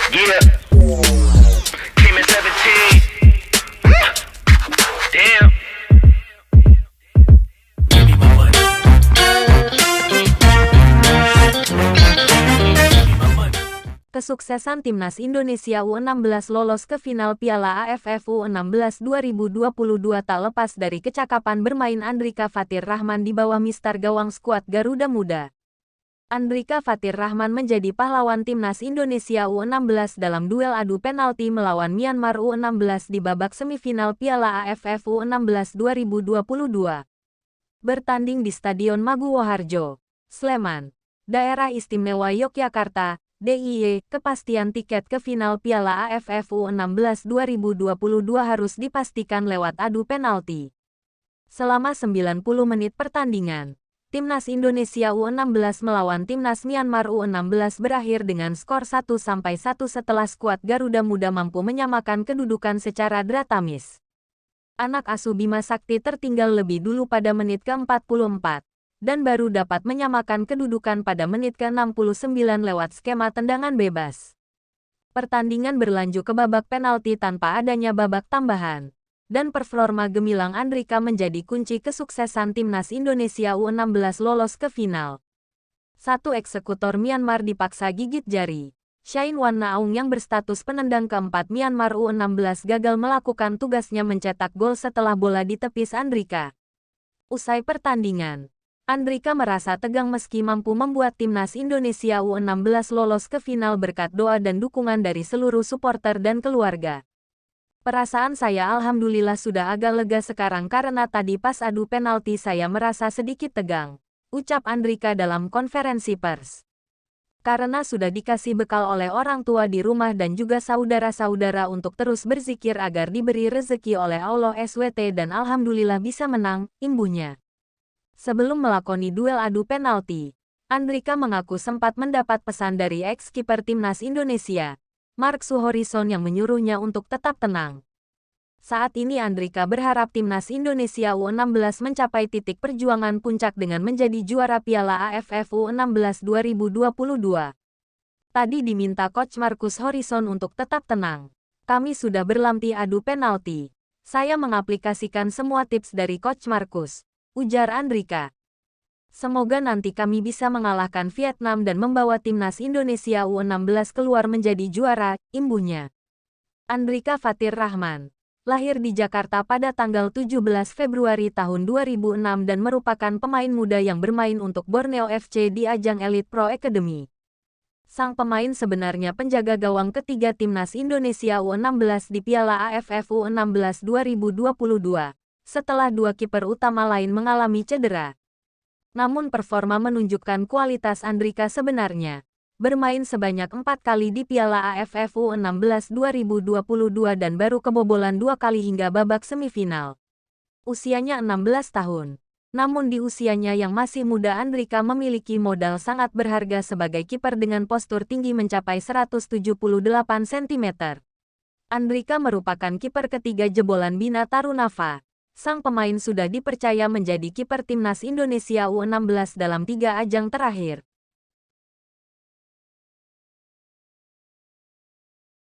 Yeah, came in 17. Damn. Kesuksesan Timnas Indonesia U16 lolos ke final Piala AFF U16 2022 tak lepas dari kecakapan bermain Andrika Fathir Rahman di bawah mistar gawang skuad Garuda Muda. Andrika Fathir Rahman menjadi pahlawan Timnas Indonesia U16 dalam duel adu penalti melawan Myanmar U16 di babak semifinal Piala AFF U16 2022. Bertanding di Stadion Maguwo Harjo, Sleman, Daerah Istimewa Yogyakarta, DIY, kepastian tiket ke final Piala AFF U16 2022 harus dipastikan lewat adu penalti. Selama 90 menit pertandingan, Timnas Indonesia U16 melawan Timnas Myanmar U16 berakhir dengan skor 1-1 setelah skuad Garuda Muda mampu menyamakan kedudukan secara dramatis. Anak asuh Bima Sakti tertinggal lebih dulu pada menit ke-44. Dan baru dapat menyamakan kedudukan pada menit ke-69 lewat skema tendangan bebas. Pertandingan berlanjut ke babak penalti tanpa adanya babak tambahan. Dan performa gemilang Andrika menjadi kunci kesuksesan Timnas Indonesia U16 lolos ke final. Satu eksekutor Myanmar dipaksa gigit jari. Chain Wan Naung yang berstatus penendang keempat Myanmar U16 gagal melakukan tugasnya mencetak gol setelah bola ditepis Andrika. Usai pertandingan, Andrika merasa tegang meski mampu membuat Timnas Indonesia U16 lolos ke final berkat doa dan dukungan dari seluruh supporter dan keluarga. Perasaan saya alhamdulillah sudah agak lega sekarang karena tadi pas adu penalti saya merasa sedikit tegang, ucap Andrika dalam konferensi pers. Karena sudah dikasih bekal oleh orang tua di rumah dan juga saudara-saudara untuk terus berzikir agar diberi rezeki oleh Allah SWT dan alhamdulillah bisa menang, imbuhnya. Sebelum melakoni duel adu penalti, Andrika mengaku sempat mendapat pesan dari ex-kiper Timnas Indonesia, Mark Suhorison yang menyuruhnya untuk tetap tenang. Saat ini Andrika berharap Timnas Indonesia U16 mencapai titik perjuangan puncak dengan menjadi juara Piala AFF U16 2022. Tadi diminta Coach Marcus Horison untuk tetap tenang. Kami sudah berlatih adu penalti. Saya mengaplikasikan semua tips dari Coach Marcus, ujar Andrika. Semoga nanti kami bisa mengalahkan Vietnam dan membawa Timnas Indonesia U16 keluar menjadi juara, imbuhnya. Andrika Fathir Rahman lahir di Jakarta pada tanggal 17 Februari tahun 2006 dan merupakan pemain muda yang bermain untuk Borneo FC di ajang Elite Pro Academy. Sang pemain sebenarnya penjaga gawang ketiga Timnas Indonesia U16 di Piala AFF U16 2022. Setelah dua kiper utama lain mengalami cedera. Namun performa menunjukkan kualitas Andrika sebenarnya. Bermain sebanyak 4 kali di Piala AFF U16 2022 dan baru kebobolan 2 kali hingga babak semifinal. Usianya 16 tahun. Namun di usianya yang masih muda Andrika memiliki modal sangat berharga sebagai kiper dengan postur tinggi mencapai 178 cm. Andrika merupakan kiper ketiga jebolan Bina Tarunava. Sang pemain sudah dipercaya menjadi kiper Timnas Indonesia U16 dalam 3 ajang terakhir.